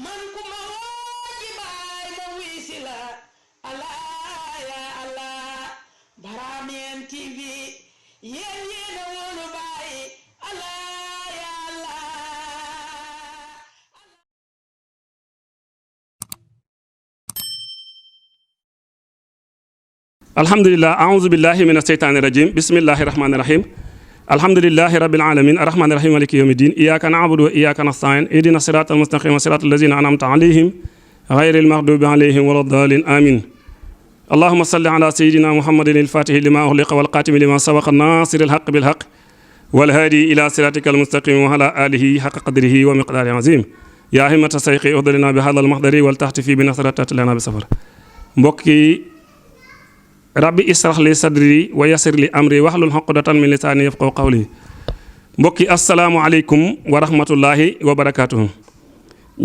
man ku ma woo ci baay ma wuy si la allah ya allah Barameen TV yéen yéen a wóolu baay allah ya allah. alhamdulillah a'udhu billahi minash shaitanir rajim bismillahir rahmanir rahim alhamdulillahi rabbil alamin arrahmanir rahim maliki yawmiddin iyyaka na'budu wa iyyaka nasta'in ihdinas siratal mustaqim siratal ladzina an'amta alayhim ghayril maghdubi alayhim waladdallin amin allahumma salli ala sayyidina muhammadin al-fatihi lima ughliqa wal qatimi lima sabaqa nasiril haqqi bil haqq wal hadi ila siratikal mustaqim wa ala alihi haqqa qadrihi wa miqdarihi azim ya himmata sayqi udrina bi hadha al-mahdari wal tahtifi bi nasrati lana bi safar mbokki rabbi israh li sadri wa yassir li amri wahlul uqdatan min lisani yafqahu qawli mbokki assalaamu aleykum wa rahmatullahi wa barakatuhu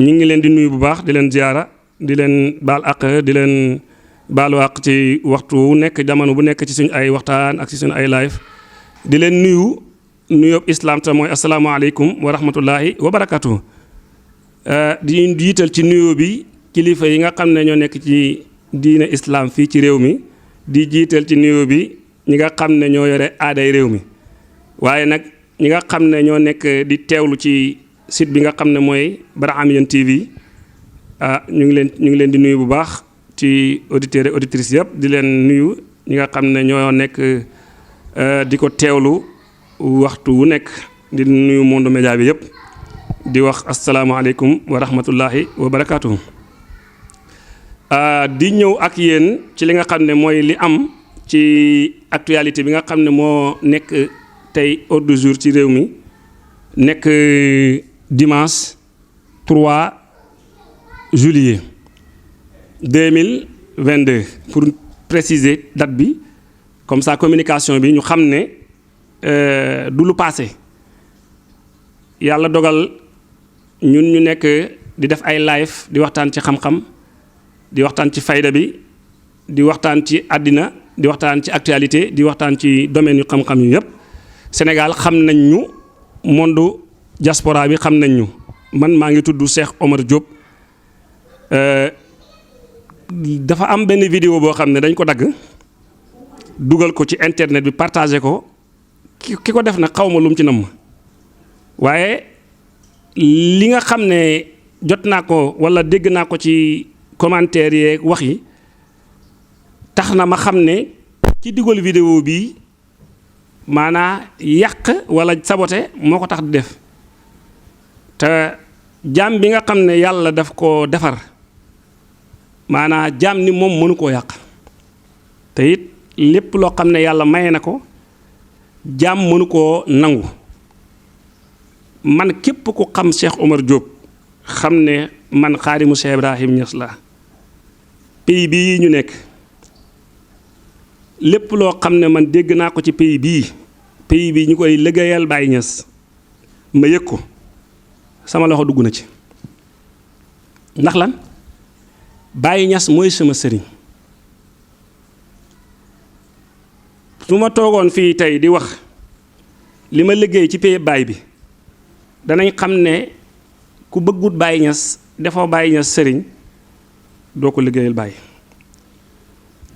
ñi ngi leen di nuyu bu baax di leen ziyaara di leen baal àq di leen baalu àq ci waxtu wu nekk jamono bu nekk ci suñu ay waxtaan ak ci suñu ay live di leen nuyoob islam te mooy assalaamu aleykum wa rahmatullahi wa barakatuhu di jiital ci nuyoo bi kilifa yi nga xam ne ñoo nekk ci diine islam fii ci réew mi di jiital ci nuyoo bi ñi nga xam ne ñoo yore aaday réew mi waaye nag ñi nga xam ne ñoo nekk di teewlu ci site bi nga xam ne mooy Barameen TV ñu ngi leen di nuyu bu baax ci auditeurs et auditrices yëpp di leen nuyu ñi nga xam ne ñoo nekk di ko teewlu waxtu wu nekk di nuyu monde média bi yëpp di wax asalaamaaleykum wa rahmatullahi wa barakaatuhu. di ñëw ak yéen ci li nga xam ne mooy li am ci actualité bi nga xam ne moo nekk tey ordre du jour ci réew mi nekk dimanche 3 juillet 2022 pour préciser date bi comme ça communication bi ñu xam ne du lu passé yàlla dogal ñun ñu nekk di def ay live di waxtaan ci xam-xam di waxtaan ci fayda bi di waxtaan ci àddina di waxtaan ci actualité di waxtaan ci domaine yu xam-xam yu yëpp Sénégal xam nañ ñu monde diaspora bi xam nañ ñu man maa ngi tudd Cheikh Omar Diop dafa am benn vidéo boo xam ne dañ ko dagg dugal ko ci internet bi partagé ko ki ko def nag xaw ma lu mu ci namm waaye li nga xam ne jot naa ko wala dégg naa ko ci commentaire yeeg wax yi tax na ma xam ne ci dugal vidéo bi maanaa yàq wala saboté moo ko tax di def te jaam bi nga xam ne yàlla daf ko defar maanaa jaam ni moom mënu koo yàq te it lépp loo xam ne yàlla maye na ko jaam mënu koo nangu man képp ku xam Cheikh Omar Diop xam ne man xaadimu Cheikh Ibrahim Niass la pays bii ñu nekk lépp loo xam ne man dégg naa ko ci pays bii ñu koy liggéeyal Baye Niass ma yëg ko sama loxo dugg na ci ndax lan Baye Niass mooy sama sëriñ su ma toogoon fii tey di wax li ma liggéey ci pays Baye bi danañ xam ne ku bëggut Baye Niass defoo Baye Niass sëriñ doo ko liggéeyal Baye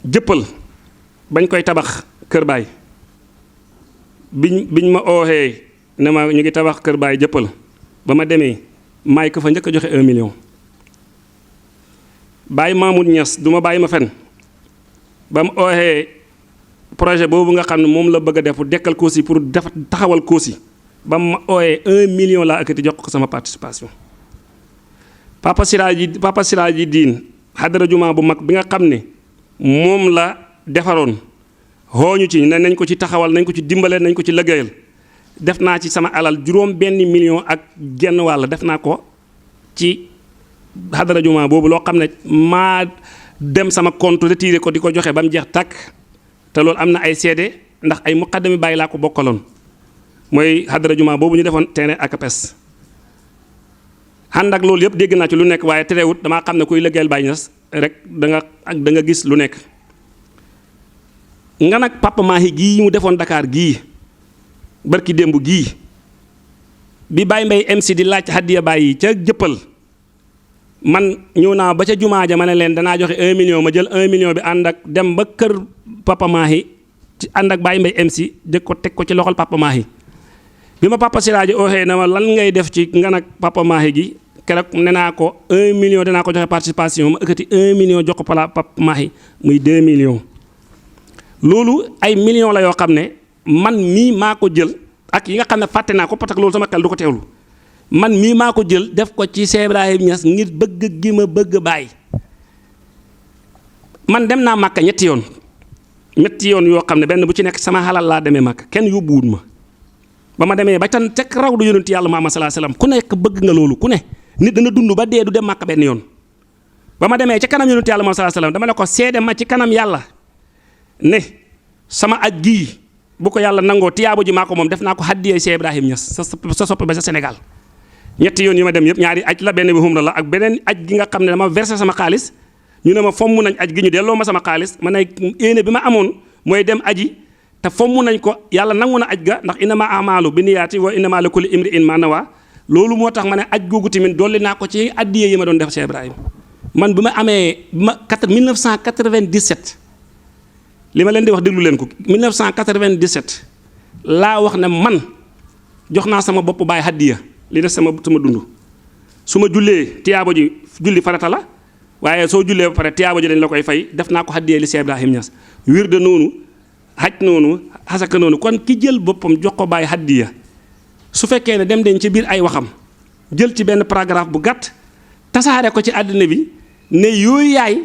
jëppal bañ koy tabax kër Baye biñ ma ooxee ne ma ñu ngi tabax kër Baye jëppal ba ma demee maay ko fa njëkk a joxe 1 million Baye Mamoud Niass du ma bàyyi ma fen ba mu ooxee projet boobu nga xam ne moom la bëgg a def dekkal Kossy pour def taxawal Kossy ba ma ooyee 1 million laa akati jox ko sama participation Papa Siraji Diin xadara jumaa bu mag bi nga xam ne moom la defaroon xooñu ci ne nañ ko ci taxawal nañ ko ci dimbale nañ ko ci liggéeyal def naa ci sama alal juróom benn million ak genn wàll def naa ko ci xadara jumaa boobu loo xam ne maa dem sama compte retiré ko di ko joxe ba mu jeex tàkk te loolu am na ay seede ndax ay muqaddami Baye laa ko bokkaloon mooy xadara jumaa boobu ñu defoon terrain ak pes ànd ak loolu yëpp dégg naa ci lu nekk waaye terewut damaa xam ne kuy liggéeyal Baye Niass rek da nga gis lu nekk nga nag Papa Mahi gii mu defoon Dakar gii barki démb gii bi Baye Mbaye MC di laaj hadiya Baye yi ca jëppal man ñëw naa ba ca jumaa ja ma ne leen danaa joxe 1 million ma jël 1 million bi ànd ak dem ba kër Papa Mahi ci ànd ak Baye Mbaye MC jëkk ko teg ko ci loxol Papa Mahi bi ma Papa Siraaji ooxee na ma lan ngay def ci nga nag Papa Mahi gi keroog nee naa ko 1 million danaa ko joxe participation ma ëkkati 1 million jox ko Papa Mahi muy 2 millions loolu ay millions la yoo xam ne man mii maa ko jël ak yi nga xam ne fàtte naa ko parce que loolu sama xel du ko teewlu man mii maa ko jël def ko ci Cheikh Ibrahim Niass ngir bëgg gi ma bëgg Baye man dem naa Màkka ñetti yoon yoo xam ne benn bu ci nekk sama xalal laa demee Màkka kenn yóbbuwut ma ba ma demee ba tan teg raw du yonent yàlla Muhammad sallallahu alayhi wasallam ku nekk bëgg nga loolu ku ne nit dana dund ba dee du dem Màkka benn yoon ba ma demee ci kanam yonent yàlla Muhammad sallallahu alayhi wasallam dama ne ko seede ma ci kanam yàlla ne sama aj gii bu ko yàlla nangoo tiyaabo ji maa ko moom def naa ko haddiyee Cheikh Ibrahim Niass sa soppe ba sa Sénégal ñetti yoon yi ma dem yëpp ñaari aj la benn bi humra la ak beneen aj gi nga xam ne dama versé sama xaalis ñu ne ma fomm nañ aj gi ñu delloo ma sama xaalis ma ne éene bi ma amoon mooy dem aji te fomm nañ ko yàlla nangu na aj ga ndax innama a'maalu binniyaati wa innama likulli imri'in ma nawaa loolu moo tax ma ne aj googu tamit dolli naa ko ci addiyee yi ma doon def Cheikh Ibrahim man bi ma amee 1997 li ma leen di wax déglu leen ko 1997 laa wax ne man jox naa sama bopp Baye haddiya li des sama dund su ma jullee tiyaabo ji julli farata la waaye soo jullee ba pare tiyaabo ji dañ la koy fay def naa ko haddiyee li Cheikh Ibrahim Niass wirde noonu haj noonu xasaka noonu kon ki jël boppam jox ko Baye haddiya su fekkee ne dem dañ ci biir ay waxam jël ci benn paragraphe bu gàtt tasaare ko ci àddina bi ne yooyu yaay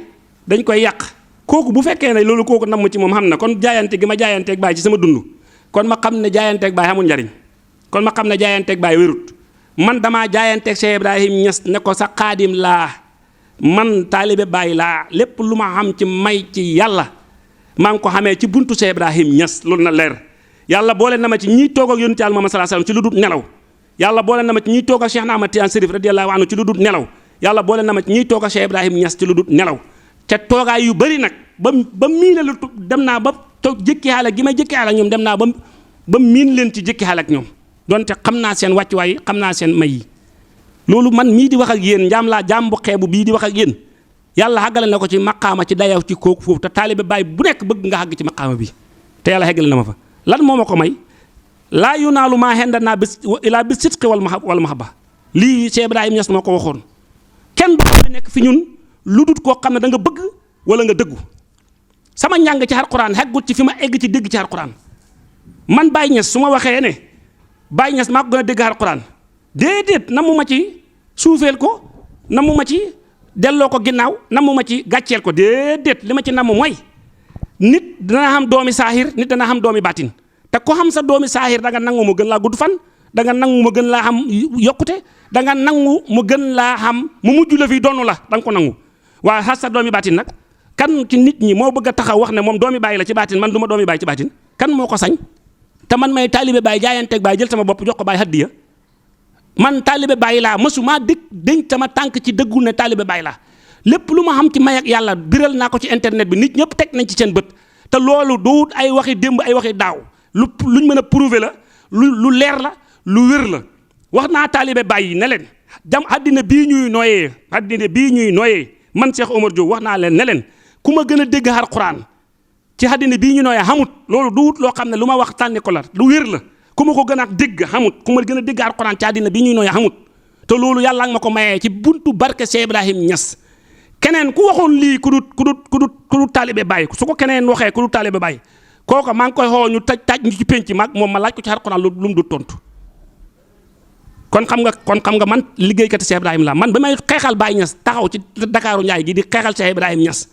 dañ koy yàq kooku bu fekkee ne loolu kooku namm ci moom xam na kon jaayante gi ma jaayanteeg Baye ci sama dund kon ma xam ne jaayanteeg Baye amul njariñ kon ma xam ne jaayanteeg Baye wérut man damaa jaayanteeg Cheikh Ibrahim Niass ne ko sa xaadim laa man taalibe Baye laa lépp lu ma xam ci may ci yàlla maa ngi ko xamee ci buntu Cheikh Ibrahim Niass loolu na leer yàlla boole na ma ci ñiy toog ak yonent Yàlla Muhammad sallallahu alayhi wasallam ci lu dul nelaw yàlla boole na ma ci ñiy toog ak Cheikh Ahmad Tidiane Chérif radiyallahu anhu ci lu dul nelaw yàlla boole na ma ci ñiy toog ak Cheikh Ibrahim Niass ci lu dul nelaw te toogaay yu bëri nag ba miine lu dem naa ba toog jëkki xaale gi may jëkki xaale ak ñoom dem naa ba miin leen ci jëkki xaale ak ñoom donte xam naa seen wàccuwaay xam naa seen may yi loolu man mii di wax ak yéen njaam laa jaam bu xeebu bii di wax ak yéen yàlla xàggale na ko ci maqaama ci dayaw ci kooku foofu te taalibe Baay bu nekk bëgg nga xàgg ci maqaama bi te yàlla xeggale na ma fa lan moo ma ko may laa yunaalu maa hendanaa bis ilaa bi sidqi wal mahabba lii Cheikh Ibrahim Niass moo ko waxoon kenn du nekk fi ñun lu dut koo xam ne da nga bëgg wala nga dëggu sama njàng ci alxuraan xeggut ci fi ma egg ci dégg ci alxuraan man Baye Niass su ma waxee ne Baye Niass maa ko gën a dégg alxuraan déedéet namu ma ci suufeel ko namu ma ci delloo ko ginnaaw namu ma ci gàcceel ko déedéet li ma ci namu mooy nit dana xam doomi saahir nit dana xam doomi baatin te ko xam sa doomi saahir da nga nangu mu gën laa gudd fan da nga nangu mu gën laa xam yokkute da nga nangu mu gën laa xam mu mujj la fi doonu la da nga ko nangu waaye xas sa doomi baatin nag kan ci nit ñi moo bëgg a taxaw wax ne moom doomi Baay la ci baatin man du ma doomi Baay ci baatin kan moo ko sañ te man may taalibe Baay jaayanteeg Baay jël sama bopp jox ko Baay haddiya man taalibe Baay laa mësuma dénk sama tànk ci dëggu ne taalibe Baay laa lépp lu ma xam ci may ak yàlla biral naa ko ci internet bi nit ñëpp teg nañ ci seen bët te loolu du ay waxi démb ay waxi daaw luñ mën a prouver la lu leer la lu wér la wax naa taalibe Baay yi ne leen àddina bii ñuy nooyee man Cheikh Omar Diop wax naa leen ne leen ku ma gën a dégg alxuraan ci àddina bii ñu nooyee xamut loolu duut loo xam ne lu ma wax tànni ko la lu wér la ku ma ko gën a dégg xamut ku ma gën a dégg alxuraan ci àddina bii ñuy nooyee xamut te loolu yàlla nga ma ko mayee ci buntu barke Cheikh Ibrahim Niass keneen ku waxoon lii ku dut taalibe Baay su ko keneen waxee ku dut taalibe Baay kooka maa ngi koy xoo ñu taj ñu ci penc mag moom ma laaj ko ci alxuraan lu mu du tontu kon xam nga man liggéeykat Cheikh Ibrahim la man ba may xeexal Baye Niass taxaw ci Dakaaru Njaay gi di xeexal Cheikh Ibrahim Niass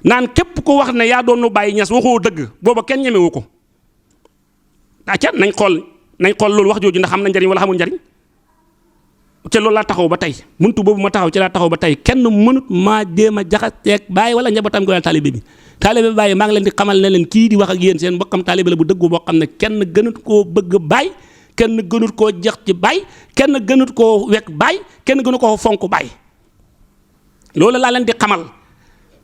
naan képp ko wax ne yaa doon nu Baye Niass waxoo dëgg booba kenn ñemewu ko acca nañ xool loolu wax jooju ndax xam na njariñ wala xamul njariñ te loolu laa taxaw ba tey muntu boobu ma taxaw ci laa taxaw ba tey kenn mënut maa jéem a jaxaseeg Baye wala njabootam gi wala taalibe bi taalibe Baye maa ngi leen di xamal ne leen kii di wax ak yéen seen mbokkam taalibe la bu dëggu boo xam ne kenn gënut koo bëgg Baye kenn gënut koo jeex ci Baye kenn gënut koo wekk Baye kenn gënut koo fonk Baye loolu laa leen di xamal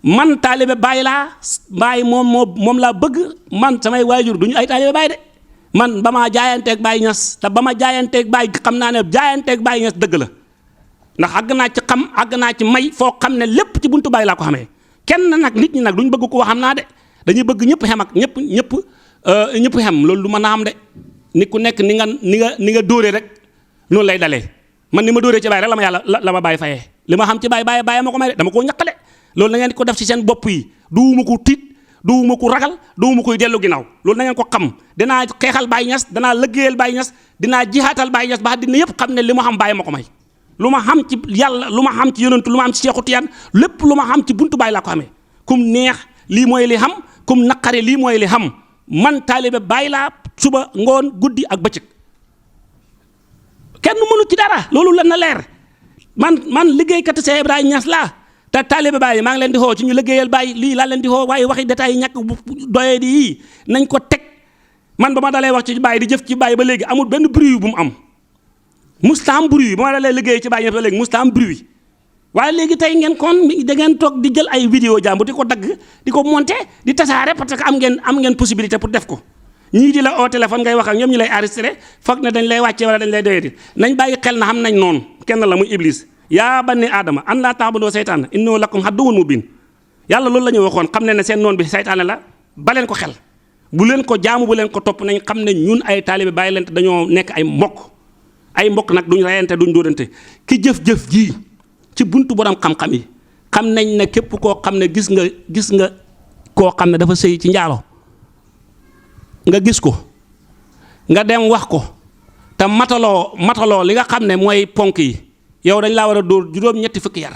man taalibe Baay laa Baay moom laa bëgg man samay waajur duñu ay taalibe Baay de man ba maa jaayanteeg Baay Ñas te ba ma jaayanteeg Baay xam naa ne jaayanteeg Baay Ñas dëgg la ndax àgg naa ci xam àgg naa ci may foo xam ne lépp ci buntu Baay laa ko xamee kenn nag nit ñi nag duñ bëgg ko xam naa de dañuy bëgg ñëpp xem ak ñëpp xem loolu du mën a am de nit ku nekk ni nga dóoree rek noonu lay dalee man ni ma dóoree ci Baay rek la ma yàlla la ma Baay fayee li ma xam ci Baay ma ko may de dama koo ñaqale loolu na ngeen ko def ci seen bopp yi duwuma ko tiit duwuma ko ragal duwuma koy dellu ginnaaw loolu na ngeen ko xam dinaa xeexal Baay Ñas danaa lëggéeyal Baay Ñas dinaa jihaatal Baay Ñas ba dina yëpp xam ne li ma xam Baay ma ko may lu ma xam ci yàlla lu ma xam ci yonentu lu ma xam ci Seexu Tijaan lépp lu ma xam ci buntu Baay laa ko xamee kum neex lii mooy li xam kum naqari lii mooy li xam man taalibe Baay laa suba ngoon guddi ak bëccëg kenn mënu ci dara loolu la na leer man liggéeykat Seex Ibrahima Ñas laa te taalibe Baay maa ngi leen di xoo ci ñu liggéeyal Baay lii laa leen di xoo waaye waxi détails yi ñàkk doyee di yii nañ ko teg man ba ma dalee wax ci Baay di jëf ci Baay ba léegi amul benn bruit bu mu am musta am bruit ba ma dalee liggéey ci Baay ñëpp ba léegi musta am bruit waaye léegi tey ngeen kon da ngeen toog di jël ay vidéo jàmbur di ko dagg di ko monter di tasaare parce que am ngeen possibilité pour def ko ñii di la oo téléphone ngay wax ak ñoom ñu lay enregistré foog ne dañ lay wàcce wala dañ lay doyati nañ bàyyi xel na xam nañ noonu kenn la muy Iblis yaa bani aadama an laa ta'budu seytaana innahu lakum aduwwun mubiin yàlla loolu la ñu waxoon xam ne seen noon bi seytaane la ba leen ko xel bu leen ko jaamu bu leen ko topp nañ xam ne ñun ay taalibe Baay leen te dañoo nekk ay mbokk nag duñ rayante duñ dóorante ki jëf-jëf jii ci buntu borom xam-xam yi xam nañ ne képp koo xam ne gis nga koo xam ne dafa sëy ci njaalo nga gis ko nga dem wax ko te mataloo li nga xam ne mooy ponk yi yow dañ laa war a dóor juróom-ñetti fukki yar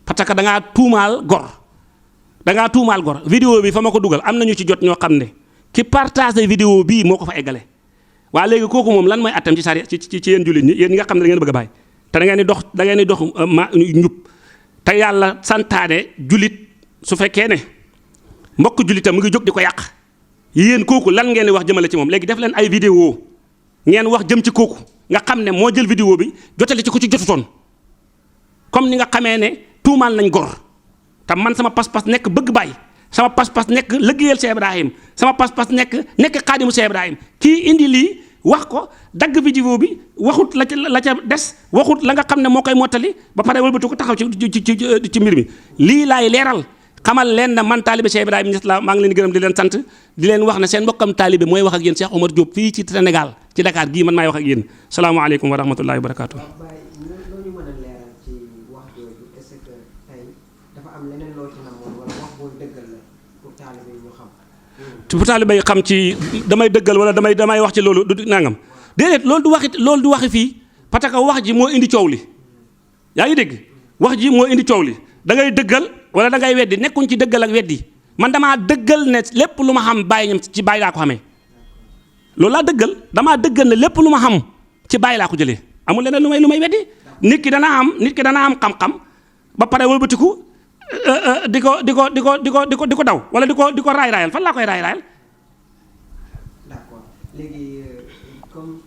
parce que da ngaa tuumaal gor vidéo bi fa ma ko dugal am nañu ci jot ñoo xam ne ki partagé vidéo bii moo ko fa eggale waa léegi kooku moom lan mooy attam ci sari ci yéen jullit ñi yéen ñi nga xam ne da ngeen bëgg a bàyyi te da ngeen di dox njub te yàlla santaane jullit su fekkee ne mbokk jullitam mu ngi jóg di ko yàq yéen kooku lan ngeen di wax jëmale ci moom léegi def leen ay vidéo ngeen wax jëm ci kooku nga xam ne moo jël vidéo bi jotale ci ko ci jotutoon comme ni nga xamee ne tuumaal nañ gor te man sama pas-pas nekk bëgg Baay sama pas-pas nekk liggéeyal Cheikh Ibrahim sama pas-pas nekk xaadimu Cheikh Ibrahim kii indi lii wax ko dagg vidéo bi waxut la ca des waxut la nga xam ne moo koy mottali ba pare wëlbatu ko taxaw ci mbir mi lii laay leeral xamal leen na man taalibe Cheikh Ibrahima Niass la maa ngi leen di gërëm di leen sant di leen wax ne seen mbokkam taalibe mooy wax ak yéen Cheikh Omar Diop fii ci Sénégal ci Dakar gii man maay wax ak yéen salaamaaleykum wa rahmatullahi wa barakaatu. pour taalibe yi xam ci damay dëggal wala damay wax ci loolu du nangam déedéet loolu du waxi fii parce que wax ji moo indi coow li yaa ngi dégg wax ji moo indi coow li da ngay dëggal wala da ngay weddi nekkuñ ci dëggal ak weddi man damaa dëggal ne lépp lu ma xam Baay ñam ci Baay laa ko xamee loolu laa dëggal damaa dëggal ne lépp lu ma xam ci Baay laa ko jëlee amul leneen lu may weddi nit ki dana am xam-xam ba pare wëlbatiku di ko daw wala di ko raay-raayal fan laa koy raay-raayal. D'accord léegi comme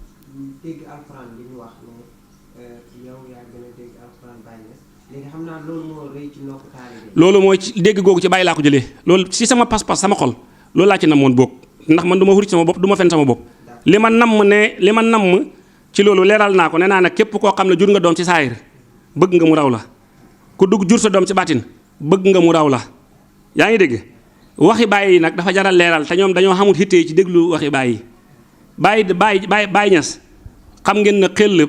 dégg alxuraan bi ñu wax ne yow yaa gën a dégg alxuraan Baay Ñas léegi xam naa loolu moo rëy ci nokku taalibe. loolu mooy ci dégg googu ci Baay laa ko jëlee loolu ci sama pas-pas sama xol loolu laa ci namoon boog ndax man du ma xurit sama bopp du ma fen sama bopp. li ma namm ci loolu leeral naa ko nee naa nag képp koo xam ne jur nga doom ci saayir bëgg nga mu raw la ku dugg jur sa doom ci baatin bëgg nga mu raw la yaa ngi dégg waxi Baay yi nag dafa jaral leeral te ñoom dañoo xamul hittee ci déglu waxi Baay yi Baay Ñas xam ngeen na xel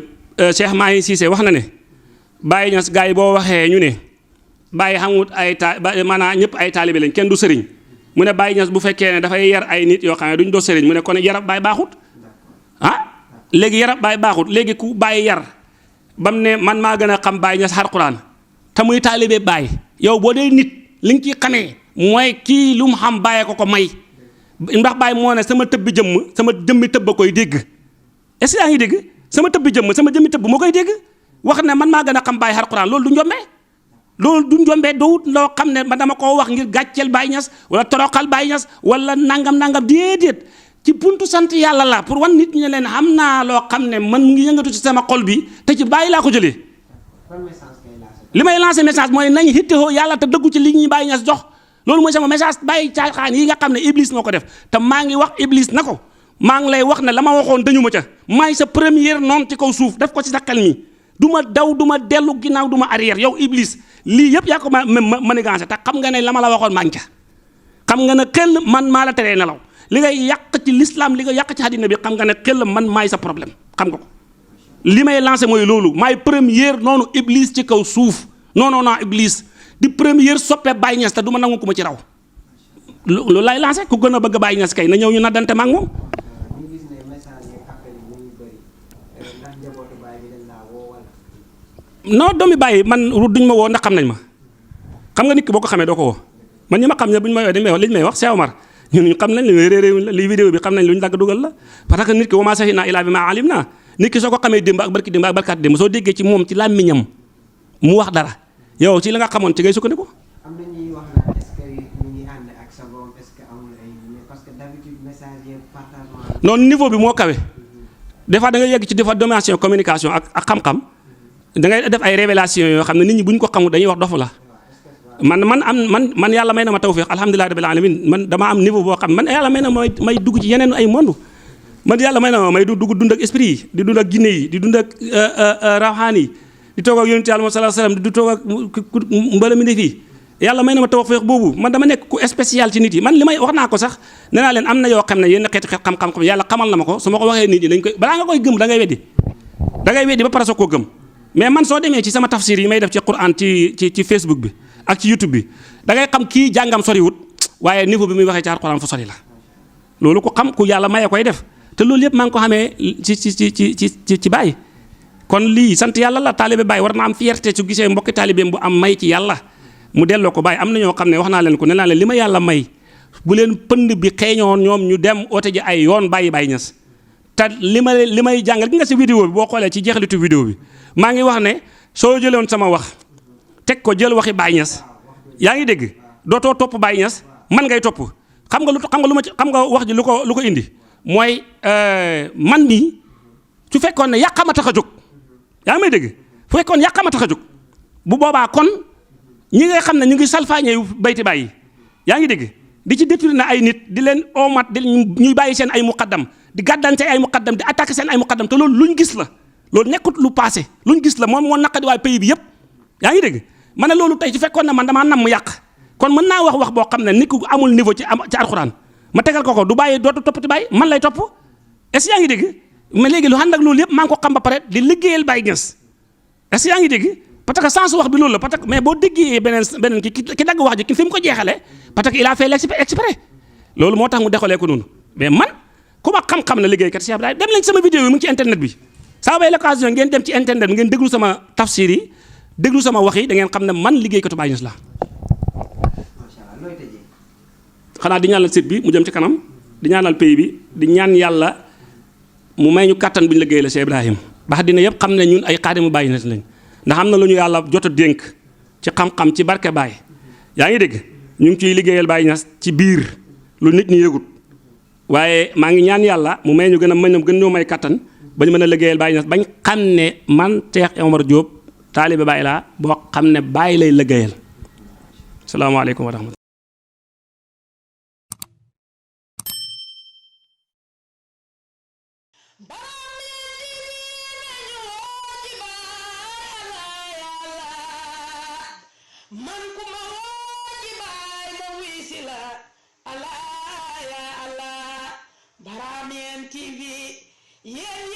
Cheikh Mahi Cissé wax na ne Baay Ñas gars yi boo waxee ñu ne Baay xamut maanaam ñëpp ay taalibe lañ kenn du sëriñ mu ne Baay Ñas bu fekkee ne dafay yar ay nit yoo xam ne duñ doo sëriñ mu ne kon yarab Baay baaxut léegi yarab Baay baaxut léegi ku Baay yar bam ne man maa gën a xam Baay Ñas Alxuraan te muy taalibe Baay yow boo dee nit li nga ciy xamee mooy kii lu mu xam Baay ko may ndax Baay moo ne sama jëmmi tëbb koy dégg est-ce que yaa ngi dégg sama jëmmi tëbb moo koy dégg wax ne man maa gën a xam Baay Alxuraan loolu du njombee dowut loo xam ne man dama koo wax ngir gàcceel Baay Ñas wala toroxal Baay Ñas wala nangam déedéet ci buntu sant yàlla la pour wan nit ñi leen xam naa loo xam ne man mu ngi yëngatu ci sama xol bi te ci Baay laa ko jëlee li may lancer message mooy nañ hittewoo yàlla te dëggu ci li ñuy Baay Ñas jox loolu mooy sama message bàyyi caaxaan yi nga xam ne iblis moo ko def te maa ngi wax iblis na ko maa ngi lay wax ne la ma waxoon dañu ma ca maay sa première noon ci kaw suuf def ko ci sa xel mi du ma daw du ma dellu ginnaaw du ma arrière yow iblis lii yëpp yaa ko manigancé te xam nga ne la ma la waxoon maa ngi ca xam nga ne xel man maa la teree nelaw li ngay yàq ci l'islam li nga yàq ci àddina bi xam nga ne xel man maay sa problème xam nga ko li may lancé mooy loolu maay première noonu iblis ci kaw suuf non iblis di première soppe Baye Niass te du ma nangu ku ma ci raw loolu lay lancé ku gën a bëgg Baye Niass kay na ñëw ñu naddante ma ak moom. ñu gis ne message yi appel yi ñu bëri ndax njabootu Baye bi dañ laa woo wala. non doomi Baye man duñ ma woo ndax xam nañ ma xam nga nit ki boo ko xamee doo ko woo man ñi ma xam ne buñ ma woo dañ may wax liñ may wax Cheikh Omar ñun xam nañ li vidéo bi xam nañ lu ñu dagg dugal la parce que nit ki wa maa shahidnaa illaa bimaa alimnaa nit ki soo ko xamee démb ak barki démb ak barkaat démb soo déggee ci moom ci làmmiñam mu wax dara yow ci la nga xamoon ci ngay sukkandiku. am na ñuy wax naan est-ce que ñu ngi ànd ak sa borom est-ce que amul ay parce que d'habitude message yi partagement. non niveau bi moo kawe des fois da ngay yegg ci dimension communication ak xam-xam da ngay def ay révélation yoo xam ne nit ñi bu ñu ko xamul dañuy wax dofu la man yàlla may na ma tawfiq alhamdulilah rabbil alamin man dama am niveau boo xam man yàlla may na ma may dugg ci yeneen ay monde man yàlla may na ma may dugg dund ak esprit yi di dund ak jinne yi di dund ak rawxaan yi di toog ak yonent Yàlla sallallahu alayhi wasallam di toog ak mbala mi ne fii yàlla may na ma tawfiq boobu man dama nekk ku spécial ci nit yi man li may wax naa ko sax nee naa leen am na yoo xam ne yenn xeeti xam-xam yàlla xamal na ma ko su ma ko waxee nit ñi dañ koy balaa nga koy gëm da ngay weddi ba pare soo koo gëm mais man soo demee ci sama tafsir yi may def ci Quran ci Facebook bi ak ci YouTube bi da ngay xam kii jàngam soriwut waaye niveau bi muy waxee ci Alxuraan fu sori la loolu ku xam ku yàlla maye koy def te loolu yëpp maa ngi ko xamee ci Baye kon lii sant yàlla la taalibe Baye war na am fierté su gisee mbokki taalibeem bu am may ci yàlla mu delloo ko Baye am na ñoo xam ne wax naa leen ko ne naa leen li ma yàlla may bu leen pënd bi xeeñoon ñoom ñu dem oote ji ay yoon bàyyi Baye Niass te li may jàngal gi nga si vidéo bi boo xoolee ci jeexalitu vidéo bi maa ngi wax ne soo jëlewoon sama wax teg ko jël waxi Baye Niass yaa ngi dégg dootoo topp Baye Niass man ngay topp xam nga wax ji lu ko indi mooy man mii su fekkoon ne yàqama tax a jóg yaa ngi may dégg su fekkoon yàqama tax a jóg bu boobaa kon ñi nga xam ne ñu ngi salfaañee bayti Baye yi yaa ngi dégg di ci détourné ay nit di leen omat di ñuy bàyyi seen ay muqaddam di gàddante ay muqaddam di attaqué seen ay muqaddam te loolu luñ gis la loolu nekkut lu passé luñ gis la moom moo naqadi waay pays bi yëpp yaa ngi dégg ma ne loolu tey su fekkoon ne man damaa nam mu yàq kon mën naa wax boo xam ne nit ku amul niveau ci alxuraan ma tegal ko du bàyyi dootu toppati Baye man lay topp est-ce que yaa ngi dégg mais léegi lu ànd ak loolu yëpp maa ngi ko xam ba pare di liggéeyal Baye Niass est-ce que yaa ngi dégg parce que sens wax bi loolu la parce que mais boo déggee beneen ki dagg wax ji ki fi mu ko jeexalee parce que il a fait exprès loolu moo tax mu dexalee ko noonu mais man ku ma xam-xam na liggéeykat Cheikh Ibrahima dem leen sama vidéo yi mu ngi ci internet bi saa bay l'occasion ngeen dem ci internet bi ngeen déglu sama tafsir yi déglu sama wax yi da ngeen xam ne man liggéeykatu Baye Niass la xanaa di ñaanal site bi mu jëm ci kanam di ñaanal pays bi di ñaan yàlla mu may ñu kàttan bu ñu liggéey la Cheikh Ibrahima ba dina yëpp xam ne ñun ay xaadimu Baye Niass lañ ndax am na lu ñu yàlla jot a dénk ci xam-xam ci barke Baye yaa ngi dégg ñu ngi ciy liggéeyal Baye Niass ci biir lu nit ñi yëgut waaye maa ngi ñaan yàlla mu may ñu gën ñoo may kattan ba ñu mën a liggéeyal Baye Niass bañ xam ne man Cheikh Omar Diop taalibe Baye laa boo xam ne Baye lay liggéeyal salaamaaleykum wa rahmatulah. man ku ma woo ci Baay ma wuy si la Allah ya Allah Barameen TV yéen